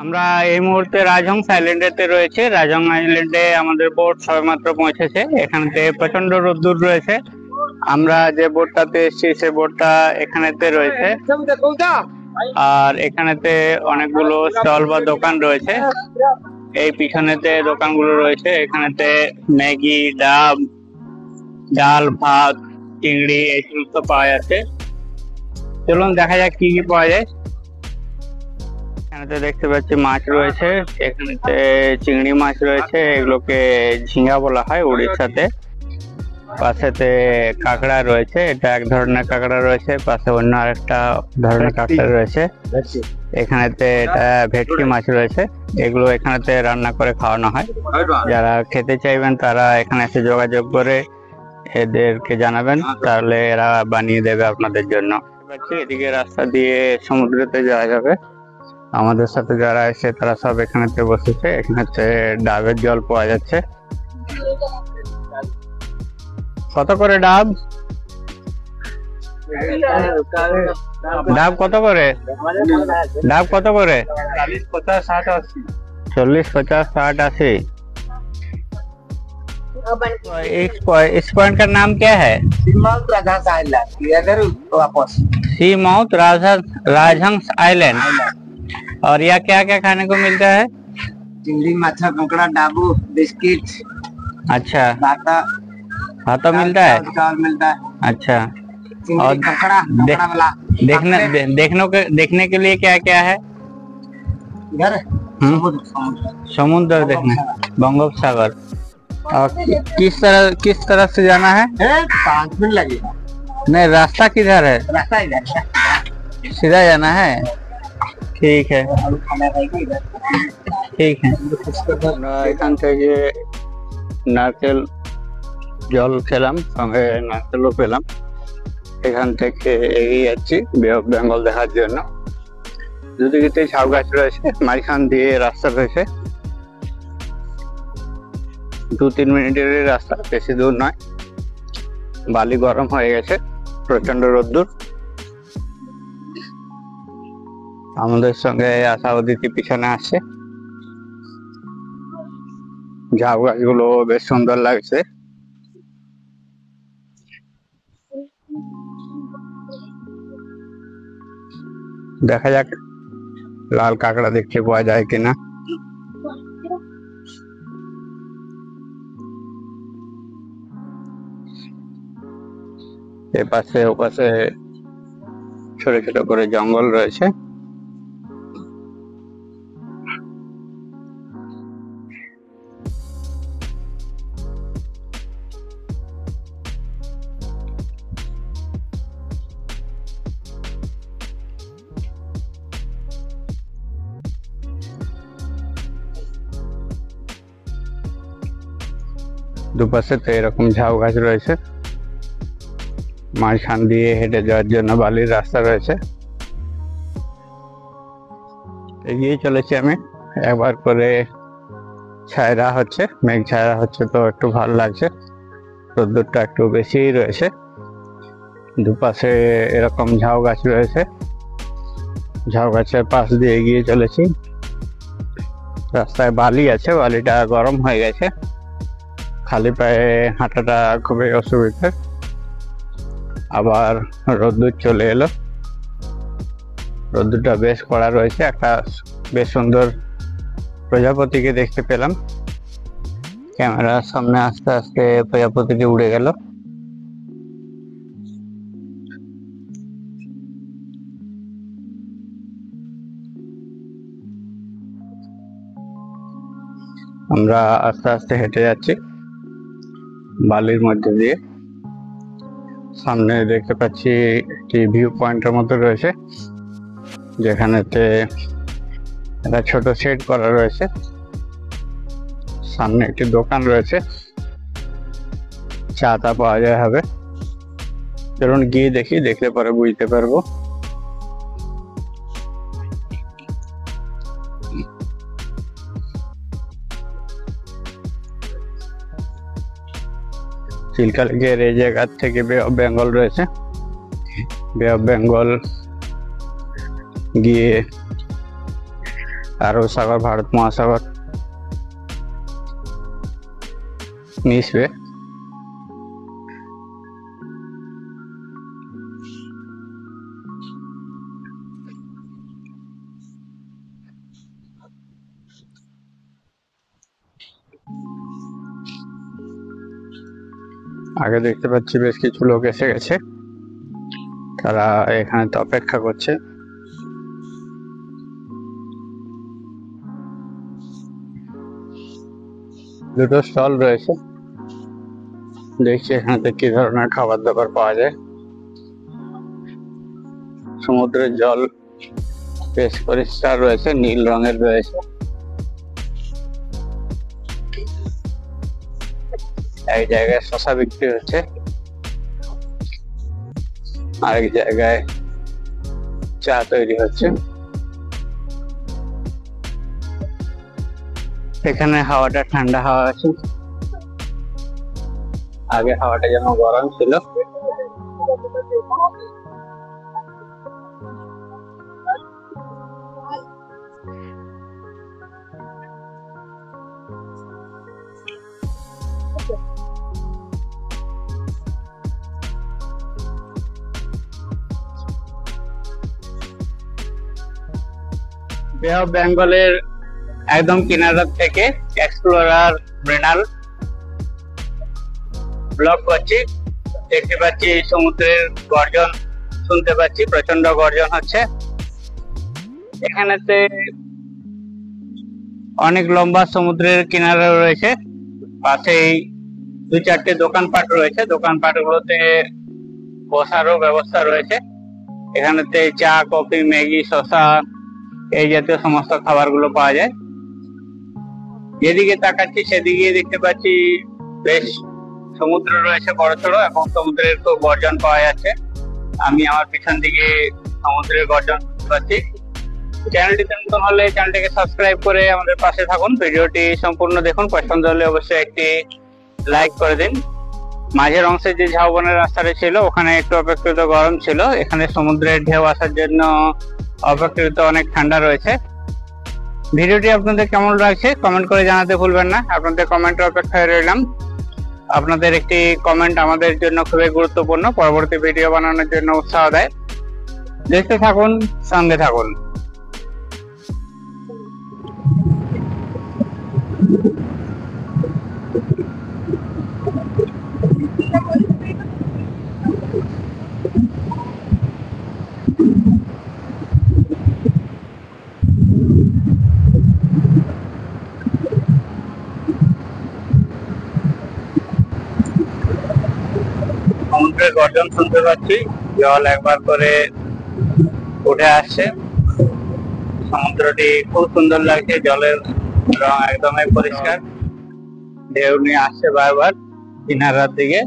আমরা এই মুহূর্তে রাজহংস আইল্যান্ডেতে রয়েছে। রাজহংস আইল্যান্ডে আমাদের বোট সবেমাত্র পৌঁছেছে। এখানেতে প্রচন্ড রোদ্দুর রয়েছে। আমরা যে বোটটাতে এসেছি সে বোটটা এখানেতে রয়েছে। আর এখানেতে অনেকগুলো স্টল বা দোকান রয়েছে। এই পিছনেতে দোকানগুলো রয়েছে। এখানেতে ম্যাগি, ডাব, ডাল, ভাত, চিংড়ি এই সমস্ত পাওয়া যাচ্ছে। চলুন দেখা যাক কি কি পাওয়া যায়। এখানেতে দেখতে পাচ্ছি মাছ রয়েছে। এখানেতে চিংড়ি মাছ রয়েছে, এগুলোকে ঝিঙ্গা বলা হয় উড়িষ্যাতে। পাশেতে কাঁকড়া রয়েছে, এটা এক ধরনের কাঁকড়া রয়েছে। পাশে অন্য আরেকটা ধরনের কাঁকড়া রয়েছে। এখানেতে এটা ভেটকি মাছ রয়েছে। এগুলো এখানেতে রান্না করে খাওয়ানো হয়। যারা খেতে চাইবেন তারা এখানে এসে যোগাযোগ করে এদেরকে জানাবেন, তাহলে এরা বানিয়ে দেবে আপনাদের জন্য। এদিকে রাস্তা দিয়ে সমুদ্রেতে যাওয়া যাবে। আমাদের সাথে যারা এসে তারা সব এখানেতে বসেছে। এখানেতে ডাবের জল পাওয়া যাচ্ছে। কত করে ডাব? ডাব কত করে? ডাব কত করে? 40, 50, 60, 80। 40, 50, 60, 80। इस पॉइंट का नाम क्या है? सी माउथ राजहंस आइलैंड। और यहाँ क्या क्या खाने को मिलता है? चिंगड़ी, माछा, कंकड़ा, डाबू, बिस्किट। अच्छा, भाता भाता मिलता है। चावल मिलता है। अच्छा, और कंकड़ा वाला देखने के लिए क्या क्या है इधर? समुद्र देखने, बंगोपसागर। और किस तरफ से जाना है? 5 मिनट लगेगा। नहीं, रास्ता किधर है? रास्ता इधर सीधा जाना है। ठीक है, ঠিক আমরা এখান থেকে নারকেল জল খেলাম, সঙ্গে নারকেলও পেলাম। এখান থেকে এগিয়ে যাচ্ছি বে অফ বেঙ্গল দেখার জন্য। দুদিকে ঝাউ গাছ রয়েছে, মাঝখান দিয়ে রাস্তা রয়েছে। 2-3 মিনিটের রাস্তা, বেশি দূর নয়। বালি গরম হয়ে গেছে, প্রচন্ড রোদ্দুর। আমাদের সঙ্গে আশা অদিতি পিছনে আসছে। ঝাউ গাছগুলো বেশ সুন্দর লাগছে। দেখা যাক লাল কাঁকড়া দেখতে পাওয়া যায় কিনা। এপাশে ওপাশে ছোট ছোট করে জঙ্গল রয়েছে। দুপাশে তো এরকম ঝাউ গাছ রয়েছে। মাঝখান দিয়ে হেঁটে যাওয়ার জন্য বালির রাস্তা রয়েছে। এগিয়ে চলেছি আমি। একবার করে ছায়রা হচ্ছে, মেঘ ছায়রা হচ্ছে, তো একটু ভালো লাগছে। রোদ্দুরটা একটু বেশিই রয়েছে। দুপাশে এরকম ঝাউ গাছ রয়েছে। ঝাউ গাছের পাশ দিয়ে এগিয়ে চলেছি। রাস্তায় বালি আছে, বালিটা গরম হয়ে গেছে। খালি পায়ে হাঁটাটা খুবই অসুবিধা। আবার রোদ্দুর চলে এলো। রোদ্দুরটা বেশ কড়া রয়েছে। একটা বেশ সুন্দর প্রজাপতিকে দেখতে পেলাম। ক্যামেরার সামনে আস্তে আস্তে প্রজাপতিটি উড়ে গেল। আমরা আস্তে আস্তে হেঁটে যাচ্ছি বালির মধ্যে দিয়ে। সামনে দেখতে পাচ্ছি একটি ভিউ পয়েন্টের মতো রয়েছে, যেখানেতে একটা ছোট শেড করা রয়েছে। সামনে একটি দোকান রয়েছে, চা টা পাওয়া যায় হবে। চলুন গিয়ে দেখি, দেখলে পরে বুঝতে পারবো। চিল্কা লেকের এই জায়গা থেকে বে অফ বেঙ্গল রয়েছে। বে অফ বেঙ্গল গিয়ে আরব সাগর, ভারত মহাসাগর মিশবে। আগে দেখতে পাচ্ছি বেশ কিছু লোক এসে গেছে, তারা এখানে তো অপেক্ষা করছে। দুটো স্টল রয়েছে, দেখছি এখানে কি ধরনের খাবার দাবার পাওয়া যায়। সমুদ্রের জল বেশ পরিষ্কার রয়েছে, নীল রঙের রয়েছে। এক জায়গায় শশা বিক্রি হচ্ছে, আরেক জায়গায় চা তৈরি হচ্ছে। এখানে হাওয়াটা ঠান্ডা হাওয়া আছে, আগে হাওয়াটা যেন গরম ছিল। বে অফ বেঙ্গলের একদম কিনারা থেকে এক্সপ্লোরার মৃণাল ব্লগ করছি। দেখতে পাচ্ছি সমুদ্রের গর্জন, শুনতে পাচ্ছি প্রচন্ড গর্জন হচ্ছে। এখানেতে অনেক লম্বা সমুদ্রের কিনারা রয়েছে, পাশেই দুই চারটে দোকানপাট রয়েছে। দোকানপাট গুলোতে বসারও ব্যবস্থা রয়েছে। এখানেতে চা, কফি, ম্যাগি, শসা এই জাতীয় সমস্ত খাবার গুলো পাওয়া যায়। যেদিকে তাকাচ্ছি সেদিকে দেখতে পাচ্ছি বেশ সমুদ্র রয়েছে বড় সড়ো, এবং সমুদ্রের খুব গর্জন পাওয়া যাচ্ছে। আমি আমার পিছন দিকে সমুদ্রের গর্জন শুনতে পাচ্ছি। চ্যানেলটিতে নতুন হলে চ্যানেলটিকে সাবস্ক্রাইব করে আমাদের পাশে থাকুন। ভিডিওটি সম্পূর্ণ দেখুন, পছন্দ হলে অবশ্যই একটি লাইক করে দিন। মাঝের অংশে যে ঝাউবনের রাস্তাটা ছিল ওখানে একটু অপেক্ষাকৃত গরম ছিল, এখানে সমুদ্রের ঢেউ আসার জন্য অপেক্ষাকৃত অনেক ঠান্ডা রয়েছে। ভিডিওটি আপনাদের কেমন লাগছে কমেন্ট করে জানাতে ভুলবেন না। আপনাদের কমেন্টের অপেক্ষায় রইলাম। আপনাদের একটি কমেন্ট আমাদের জন্য খুবই গুরুত্বপূর্ণ, পরবর্তী ভিডিও বানানোর জন্য উৎসাহ দেয়। দেখতে থাকুন, সঙ্গে থাকুন। সমুদ্রের গর্জন শুনতে পাচ্ছি, জল একবার করে উঠে আসছে। সমুদ্রটি খুব সুন্দর লাগছে, জলের রং একদমই পরিষ্কার, ঢেউ নিয়ে আসছে বারবার কিনারার দিকে।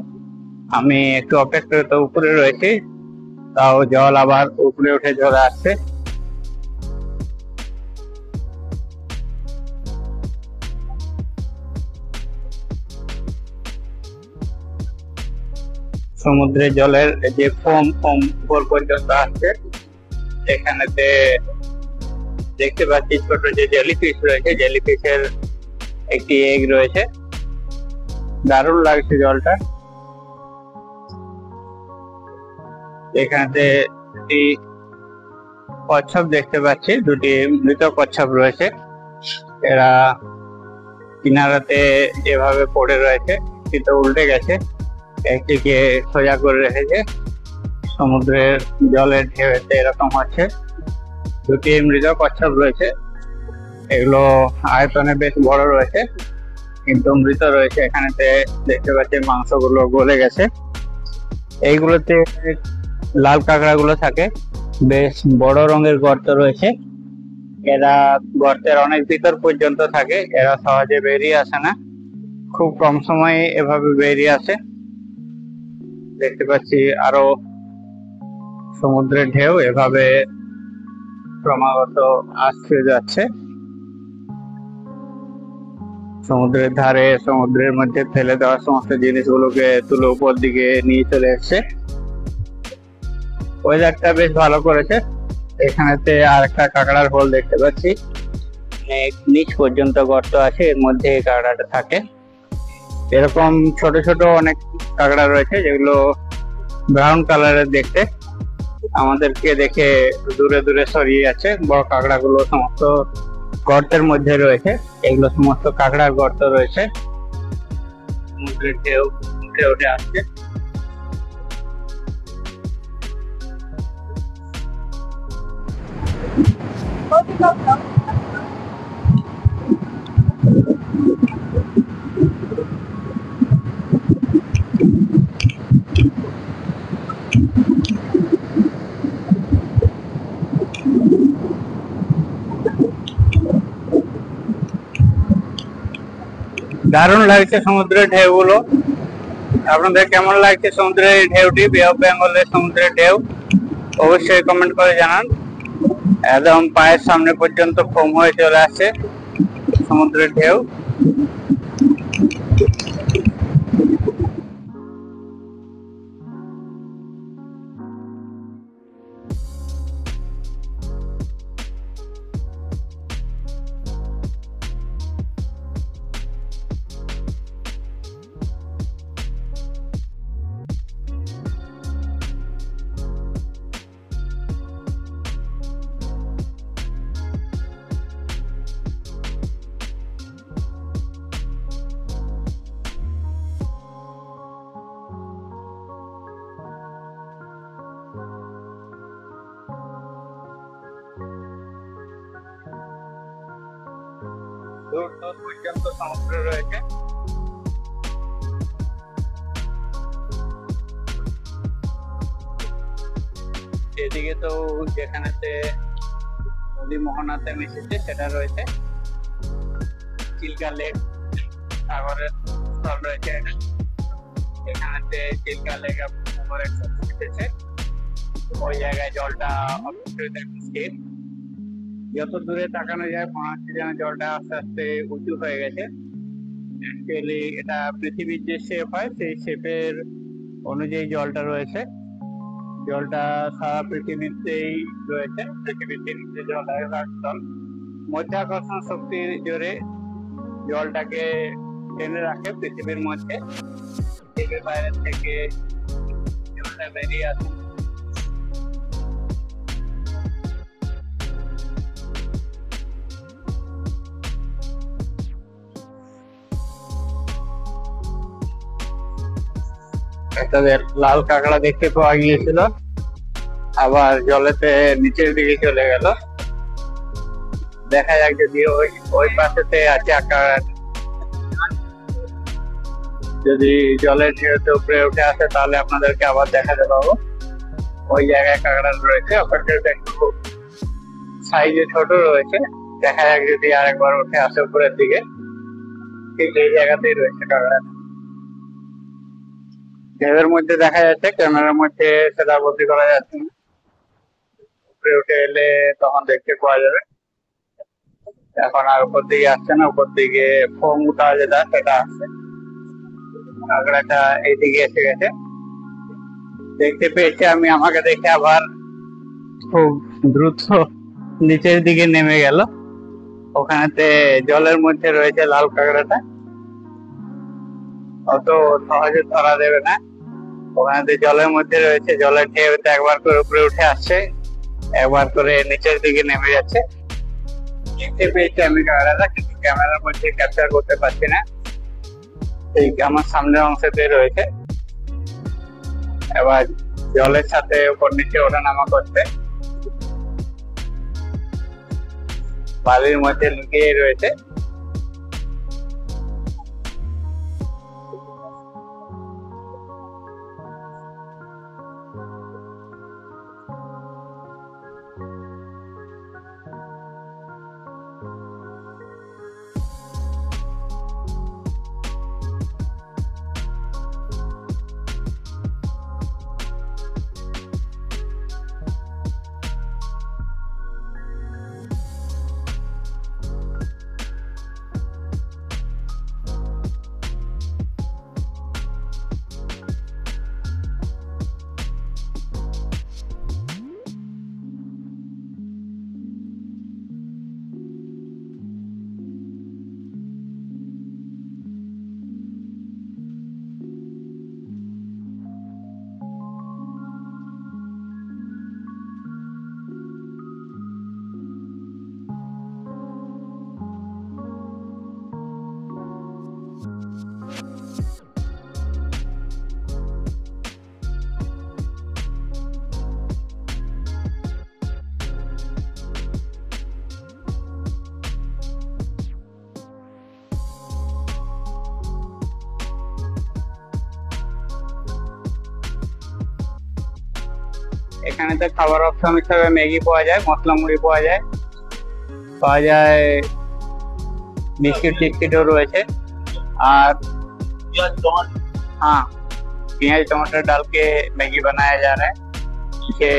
আমি একটু অপেক্ষাকৃত উপরে রয়েছি, তাও জল আবার উপরে উঠে চলে আসছে। সমুদ্রের জলের যে ফোম উপর পর্যন্ত আসছে। এখানেতে দেখতে পাচ্ছি ছোট যে জেলিফিশ রয়েছে, জেলিফিশের একটি এগ রয়েছে। দারুণ লাগছে জলটা। এখানেতে একটি কচ্ছপ দেখতে পাচ্ছি, দুটি মৃত কচ্ছপ রয়েছে। এরা কিনারাতে যেভাবে পড়ে রয়েছে, কিন্তু উল্টে গেছে, একটিকে সোজা করে রেখেছে। সমুদ্রের জলের ঢেউতে এরকম হচ্ছে। দুটি মৃত কচ্ছপ রয়েছে, এগুলো আয়তনে বেশ বড় রয়েছে কিন্তু মৃত রয়েছে। এখানেতে দেখতে পাচ্ছি মাংসগুলো গলে গেছে। এইগুলোতে লাল কাঁকড়া গুলো থাকে, বেশ বড় রঙের গর্ত রয়েছে। এরা গর্তের অনেক ভিতর পর্যন্ত থাকে, এরা সহজে বেরিয়ে আসে না, খুব কম সময়ে এভাবে বেরিয়ে আসে। দেখতে পাচ্ছি আরো সমুদ্রের ঢেউ এভাবে ক্রমাগত আসছে যাচ্ছে। সমুদ্রের ধারে সমুদ্রের মধ্যে ফেলে দেওয়া সমস্ত জিনিসগুলোকে তুলে উপর দিকে নিয়ে চলে এসছে। ওয়েদারটা বেশ ভালো করেছে। এখানেতে আর একটা কাঁকড়ার হোল দেখতে পাচ্ছি, অনেক নিচ পর্যন্ত গর্ত আছে, এর মধ্যে এই কাঁকড়াটা থাকে। এরকম ছোট ছোট অনেক কাঁকড়া রয়েছে যেগুলো ব্রাউন কালারের দেখতে, আমাদেরকে দেখে দূরে দূরে সরিয়ে যাচ্ছে। বড় কাঁকড়াগুলো সমস্ত গর্তের মধ্যে রয়েছে, এগুলো সমস্ত কাঁকড়ার গর্ত রয়েছে। সমুদ্রের ঢেউ উঠে উঠে আসছে। দারুণ লাগছে সমুদ্রের ঢেউগুলো। আপনাদের কেমন লাগছে সমুদ্রের এই ঢেউটি, বে অফ বেঙ্গলের সমুদ্রের ঢেউ? অবশ্যই কমেন্ট করে জানান। একদম পায়ের সামনে পর্যন্ত ফোম হয়ে চলে আসছে সমুদ্রের ঢেউ। দূর দূর পর্যন্ত সমুদ্র রয়েছে। এদিকে তো যেখানেতে নদী মোহনাতে মিশেছে সেটা রয়েছে চিল্কা লেক, সাগরের স্থল রয়েছে এখানেতে চিল্কা লেক মিশেছে। ওই জায়গায় জলটা অবশ্যই স্থির। যত দূরে তাকানো যায় মনে হচ্ছে যেন জলটা আস্তে আস্তে উঁচু হয়ে গেছে। অ্যাকচুয়ালি এটা পৃথিবীর যে শেপ হয় সেই শেপের অনুযায়ী জলটা রয়েছে। জলটা সারা পৃথিবীতেই রয়েছে, পৃথিবীর তিনটে জলাধার স্থল। মধ্যাকর্ষণ শক্তির জোরে জলটাকে টেনে রাখে পৃথিবীর মধ্যে, পৃথিবীর বাইরে থেকে জলটা বেরিয়ে আসে। একটা লাল কাঁকড়া দেখতে পাওয়া গিয়েছিল, আবার জলেতে নিচের দিকে চলে গেল। দেখা যাক যদি ওই পাশেতে আছে যদি জলের ঢেউতে উপরে উঠে আসে তাহলে আপনাদেরকে আবার দেখাতে পাবো। ওই জায়গায় কাঁকড়া রয়েছে, অপেক্ষা একটু সাইজে ছোট রয়েছে। দেখা যাক যদি আরেকবার উঠে আসে উপরের দিকে। ঠিক এই জায়গাতেই রয়েছে কাঁকড়া। ঢেউয়ের মধ্যে দেখা যাচ্ছে, ক্যামেরার মধ্যে সেটা বন্দি করা যাচ্ছে না। উপরে উঠে এলে তখন দেখতে পাওয়া যাবে। এখন আর উপর দিকে আসছে না, উপর দিকে ফোম উঠা যেটা সেটা আসছে। কাঁকড়াটা এইদিকে এসে গেছে, দেখতে পেয়েছে আমি, আমাকে দেখে আবার খুব দ্রুত নিচের দিকে নেমে গেল। ওখানেতে জলের মধ্যে রয়েছে লাল কাঁকড়াটা, অত সহজে ধরা দেবে না। ওখানে জলের মধ্যে রয়েছে, জলের ঢেউতে একবার করে উপরে উঠে আসছে, একবার করে নিচের দিকে নেমে যাচ্ছে। দেখতে পেয়েছি আমি কাঁকড়াটা, কিন্তু ক্যামেরার মধ্যে ক্যাপচার করতে পারছি না। এই আমার সামনের অংশতে রয়েছে, এবার জলের সাথে উপর নিচে ওঠা নামা করছে, বালির মধ্যে লুকিয়ে রয়েছে। এখানেতে খাবার অপশন হিসাবে ম্যাগি পাওয়া যায়, মশলা মুড়ি পাওয়া যায়, বিস্কিট টিস্কিটও রয়েছে। আর हाँ, प्याज टमाटर डाल के मैगी बनाया जा रहा है। ये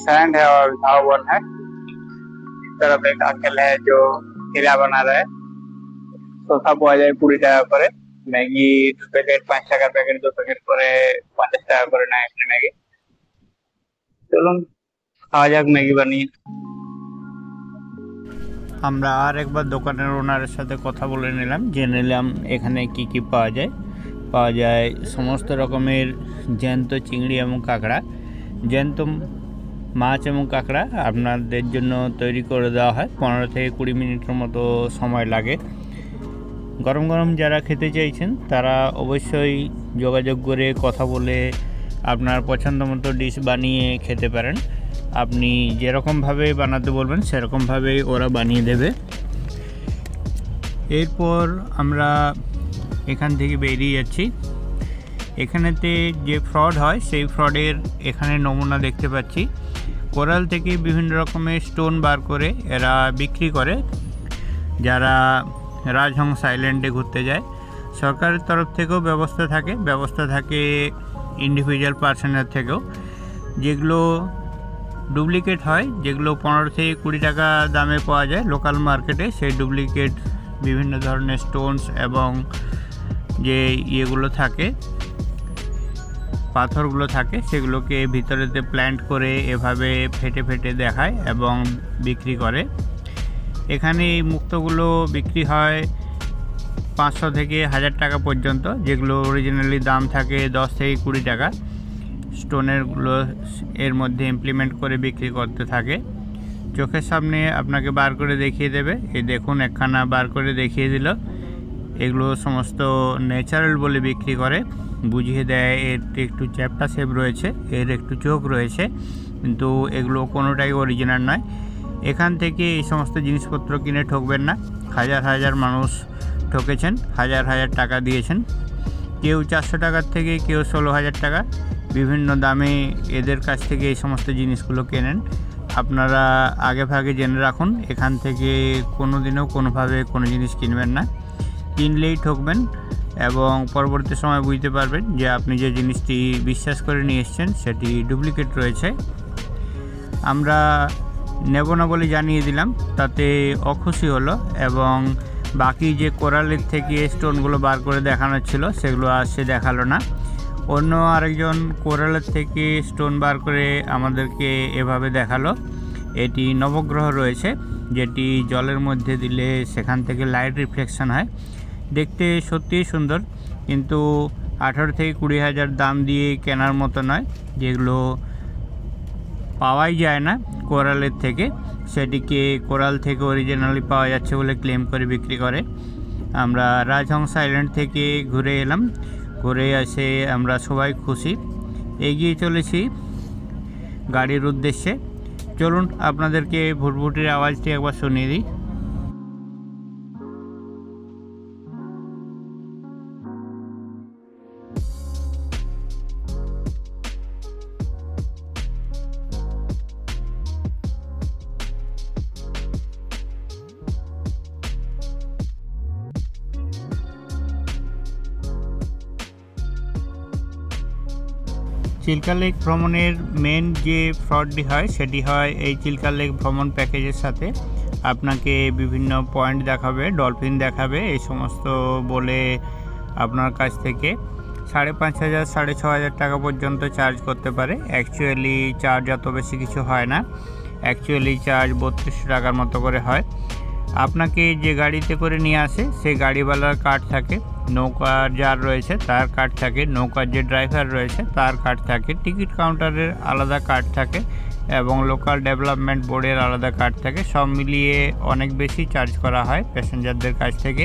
सैंड है और झावन है। इस तरफ एक अंकल है जो खीरा बना रहा है। শসা পাওয়া যায় 20 টাকা করে, ম্যাগি 2 প্যাকেট 5 টাকা প্যাকেট, 2 প্যাকেট করে 50 টাকা করে নেয় একটা ম্যাগি। চলুন খাওয়া যাক ম্যাগি বানিয়ে। আমরা আর একবার দোকানের ওনারের সাথে কথা বলে নিলাম, জেনে নিলাম এখানে কি কি পাওয়া যায়। সমস্ত রকমের জ্যান্ত চিংড়ি এবং কাঁকড়া, জ্যান্ত মাছ এবং কাঁকড়া আপনাদের জন্য তৈরি করে দেওয়া হয়। 15 থেকে 20 মিনিটের মতো সময় লাগে। গরম গরম যারা খেতে চাইছেন তারা অবশ্যই যোগাযোগ করে কথা বলে আপনার পছন্দ মতো ডিশ বানিয়ে খেতে পারেন। আপনি যেরকমভাবে বানাতে বলবেন সেরকমভাবেই ওরা বানিয়ে দেবে। এরপর আমরা এখান থেকে বেরিয়ে যাচ্ছি। এখানেতে যে ফ্রড হয় সেই ফ্রডের এখানে নমুনা দেখতে পাচ্ছি। কোরাল থেকে বিভিন্ন রকমের স্টোন বার করে এরা বিক্রি করে যারা রাজহংস আইল্যান্ডে ঘুরতে যায়। সরকারের তরফ থেকেও ব্যবস্থা থাকে ইন্ডিভিজুয়াল পার্সনের থেকেও। যেগুলো ডুপ্লিকেট হয়, যেগুলো 15 থেকে 20 টাকা দামে পাওয়া যায় লোকাল মার্কেটে, সেই ডুপ্লিকেট বিভিন্ন ধরনের স্টোনস এবং যে ইয়েগুলো থাকে, পাথরগুলো থাকে, সেগুলোকে ভিতরেতে প্ল্যান্ট করে এভাবে ফেটে দেখায় এবং বিক্রি করে। এখানে এই মুক্তগুলো বিক্রি হয় 500 থেকে 1000 টাকা পর্যন্ত, যেগুলো অরিজিনালি দাম থাকে 10 থেকে 20 টাকা। স্টোনেরগুলো এর মধ্যে ইমপ্লিমেন্ট করে বিক্রি করতে থাকে। চোখের সামনে আপনাকে বার করে দেখিয়ে দেবে। এই দেখুন, একখানা বার করে দেখিয়ে দিল। এগুলো সমস্ত ন্যাচারাল বলে বিক্রি করে, বুঝিয়ে দেয় এর একটু চ্যাপ্টা শেপ রয়েছে, এর একটু চোখ রয়েছে, কিন্তু এগুলো কোনোটাই অরিজিনাল নয়। এখান থেকে এই সমস্ত জিনিসপত্র কিনে ঠকবেন না। হাজার মানুষ ঠকেছেন, হাজার টাকা দিয়েছেন। কেউ 400 টাকার থেকে, কেউ 16,000 টাকা, বিভিন্ন দামে এদের কাছ থেকে এই সমস্ত জিনিসগুলো কেনেন। আপনারা আগে ভাগে জেনে রাখুন, এখান থেকে কোনো দিনও কোনোভাবে কোনো জিনিস কিনবেন না। কিনলেই ঠকবেন এবং পরবর্তী সময় বুঝতে পারবেন যে আপনি যে জিনিসটি বিশ্বাস করে নিয়ে এসেছেন সেটি ডুপ্লিকেট রয়েছে। আমরা নেব না বলে জানিয়ে দিলাম, তাতে অখুশি হলো এবং বাকি যে কোরালের থেকে স্টোনগুলো বার করে দেখানো ছিল সেগুলো আর সে দেখালো না। অন্য আরেকজন কোরালের থেকে স্টোন বার করে আমাদেরকে এভাবে দেখালো। এটি নবগ্রহ রয়েছে, যেটি জলের মধ্যে দিলে সেখান থেকে লাইট রিফ্লেকশন হয়। দেখতে সত্যিই সুন্দর, কিন্তু 18 থেকে 20 হাজার দাম দিয়ে কেনার মতো নয়। যেগুলো পাওয়াই যায় না কোরালের থেকে, সেটিকে কোরাল থেকে অরিজিনালি পাওয়া যাচ্ছে বলে ক্লেম করে বিক্রি করে। আমরা রাজহংস আইল্যান্ড থেকে ঘুরে এলাম, ঘুরে এসে আমরা সবাই খুশি। এগিয়ে চলেছি গাড়ির উদ্দেশ্যে। চলুন আপনাদেরকে ভুটভুটির আওয়াজটি একবার শুনিয়ে দিই। চিল্কা লেক ভ্রমণের মেন যে ফ্রডটি হয় সেটি হয় এই চিল্কা লেক ভ্রমণ প্যাকেজের সাথে। আপনাকে বিভিন্ন পয়েন্ট দেখাবে, ডলফিন দেখাবে, এই সমস্ত বলে আপনার কাছ থেকে 5,500 6,500 টাকা পর্যন্ত চার্জ করতে পারে। অ্যাকচুয়ালি চার্জ অত বেশি কিছু হয় না, অ্যাকচুয়ালি চার্জ 3200 টাকার মতো করে হয়। আপনাকে যে গাড়িতে করে নিয়ে আসে সেই গাড়িওয়ালার কার্ড থাকে, নৌকার যার রয়েছে তার কার্ড থাকে, নৌকার যে ড্রাইভার রয়েছে তার কার্ড থাকে, টিকিট কাউন্টারের আলাদা কার্ড থাকে এবং লোকাল ডেভেলপমেন্ট বোর্ডের আলাদা কার্ড থাকে। সব মিলিয়ে অনেক বেশি চার্জ করা হয় প্যাসেঞ্জারদের কাছ থেকে।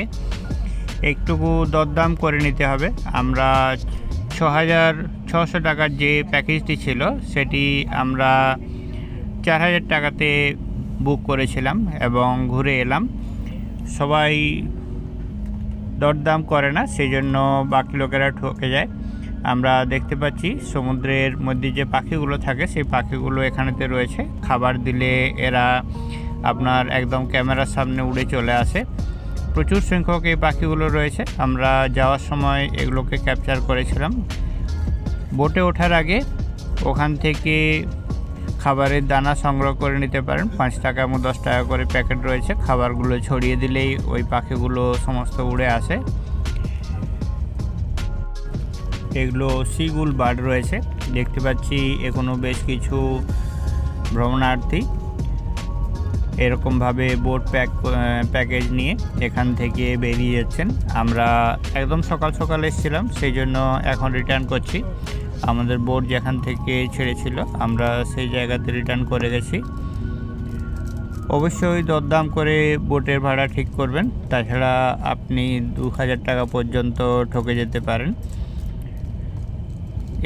একটুকু দরদাম করে নিতে হবে। আমরা 6,600 টাকার যে প্যাকেজটি ছিল সেটি আমরা 4,000 টাকাতে বুক করেছিলাম এবং ঘুরে এলাম। সবাই দরদাম করে না, সেই জন্য বাকি লোকেরা ঠকে যায়। আমরা দেখতে পাচ্ছি সমুদ্রের মধ্যে যে পাখিগুলো থাকে সেই পাখিগুলো এখানেতে রয়েছে। খাবার দিলে এরা আপনার একদম ক্যামেরার সামনে উড়ে চলে আসে। প্রচুর সংখ্যক এই পাখিগুলো রয়েছে। আমরা যাওয়ার সময় এগুলোকে ক্যাপচার করেছিলাম। বোটে ওঠার আগে ওখান থেকে খাবারের দানা সংগ্রহ করে নিতে পারেন। 5 টাকা এবং 10 টাকা করে প্যাকেট রয়েছে। খাবারগুলো ছড়িয়ে দিলেই ওই পাখিগুলো সমস্ত উড়ে আসে। এগুলো সিগুল বার্ড রয়েছে। দেখতে পাচ্ছি এখনো বেশ কিছু ভ্রমণার্থী এরকমভাবে বোট প্যাকেজ নিয়ে এখান থেকে বেরিয়ে যাচ্ছেন। আমরা একদম সকাল সকাল এসেছিলাম, সেই জন্য এখন রিটার্ন করছি। আমাদের বোট যেখান থেকে ছেড়েছিল আমরা সেই জায়গাতে রিটার্ন করে গেছি। অবশ্যই দরদাম করে বোটের ভাড়া ঠিক করবেন, তাছাড়া আপনি 2000 টাকা পর্যন্ত ঠকে যেতে পারেন।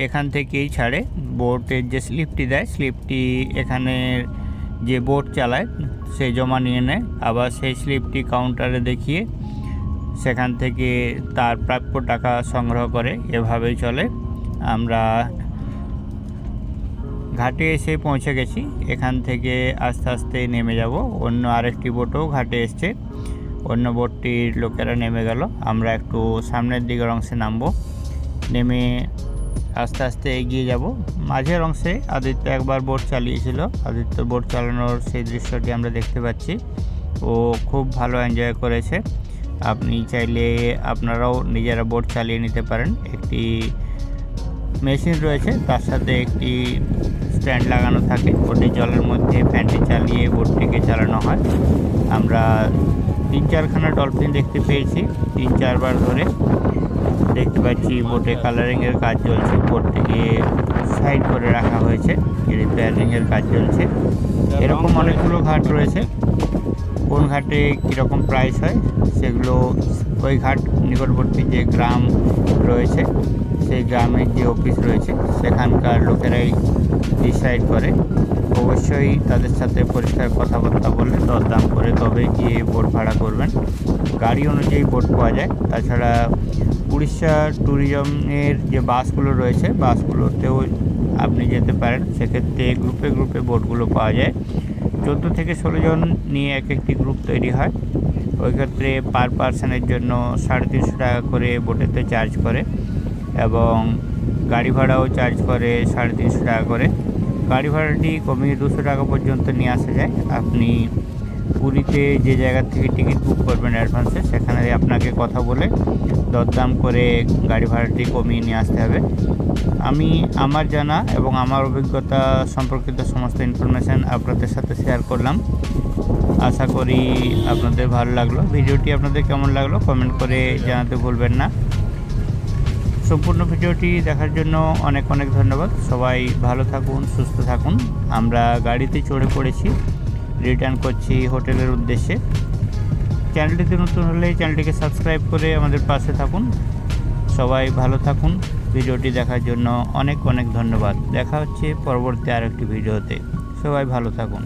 এখান থেকেই ছাড়ে। বোটের যে স্লিপটি দেয়, স্লিপটি এখানে যে বোট চালায় সে জমা নিয়ে নেয়, আবার সেই স্লিপটি কাউন্টারে দেখিয়ে সেখান থেকে তার প্রাপ্য টাকা সংগ্রহ করে। এভাবেই চলে। আমরা ঘাটে এসে পৌঁছে গেছি। এখান থেকে আস্তে আস্তে নেমে যাব। অন্য আরেকটি বোটও ঘাটে এসছে। অন্য বোটটির লোকেরা নেমে গেল। আমরা একটু সামনের দিকের অংশে নামবো। নেমে আস্তে আস্তে এগিয়ে যাব। মাঝের অংশে আদিত্য একবার বোট চালিয়েছিল। আদিত্য বোট চালানোর সেই দৃশ্যটি আমরা দেখতে পাচ্ছি। ও খুব ভালো এনজয় করেছে। আপনি চাইলে আপনারাও নিজেরা বোট চালিয়ে নিতে পারেন। একটি মেশিন রয়েছে, তার সাথে একটি স্ট্যান্ড লাগানো থাকে। ওটি জলের মধ্যে ফ্যানটি চালিয়ে বোটটিকে চালানো হয়। আমরা 3-4খানা ডলফিন দেখতে পেয়েছি 3-4 বার ধরে। দেখতে পাচ্ছি বোটে কালারিংয়ের কাজ চলছে। বোটটিকে সাইড করে রাখা হয়েছে, রিপেয়ারিংয়ের কাজ চলছে। এরকম অনেকগুলো ঘাট রয়েছে। কোন ঘাটে কীরকম প্রাইস হয় সেগুলো ওই ঘাট নিকটবর্তী যে গ্রাম রয়েছে সেই গ্রামের যে অফিস রয়েছে সেখানকার লোকেরাই ডিসাইড করে। অবশ্যই তাদের সাথে পরিষ্কার কথাবার্তা বলে দরদাম করে তবে গিয়ে বোট ভাড়া করবেন। গাড়ি অনুযায়ী বোট পাওয়া যায়। তাছাড়া উড়িষ্যা ট্যুরিজমের যে বাসগুলো রয়েছে বাসগুলোতেও আপনি যেতে পারেন। সেক্ষেত্রে গ্রুপে গ্রুপে বোটগুলো পাওয়া যায়। 14 থেকে 16 জন নিয়ে একটি গ্রুপ তৈরি হয়। ওই ক্ষেত্রে পার পার্সনের জন্য 350 টাকা করে বোটেতে চার্জ করে এবং গাড়ি ভাড়াও চার্জ করে 350 টাকা করে। গাড়ি ভাড়াটি কমিয়ে 200 টাকা পর্যন্ত নিয়ে আসা যায়। আপনি পুরীতে যে জায়গা থেকে টিকিট বুক করবেন অ্যাডভান্সে, সেখানে আপনাকে কথা বলে দরদাম করে গাড়ি ভাড়াটি কমিয়ে নিয়ে আসতে হবে। আমি আমার জানা এবং আমার অভিজ্ঞতা সম্পর্কিত সমস্ত ইনফরমেশান আপনাদের সাথে শেয়ার করলাম। আশা করি আপনাদের ভালো লাগলো। ভিডিওটি আপনাদের কেমন লাগলো কমেন্ট করে জানাতে ভুলবেন না। সম্পূর্ণ ভিডিওটি দেখার জন্য অনেক অনেক ধন্যবাদ। সবাই ভালো থাকুন, সুস্থ থাকুন। আমরা গাড়িতে চড়ে পড়েছি, রিটার্ন করছি হোটেলের উদ্দেশ্যে। চ্যানেলটিতে নতুন হলে চ্যানেলটিকে সাবস্ক্রাইব করে আমাদের পাশে থাকুন। সবাই ভালো থাকুন। ভিডিওটি দেখার জন্য অনেক অনেক ধন্যবাদ। দেখা হচ্ছে পরবর্তী আরেকটি ভিডিওতে। সবাই ভালো থাকুন।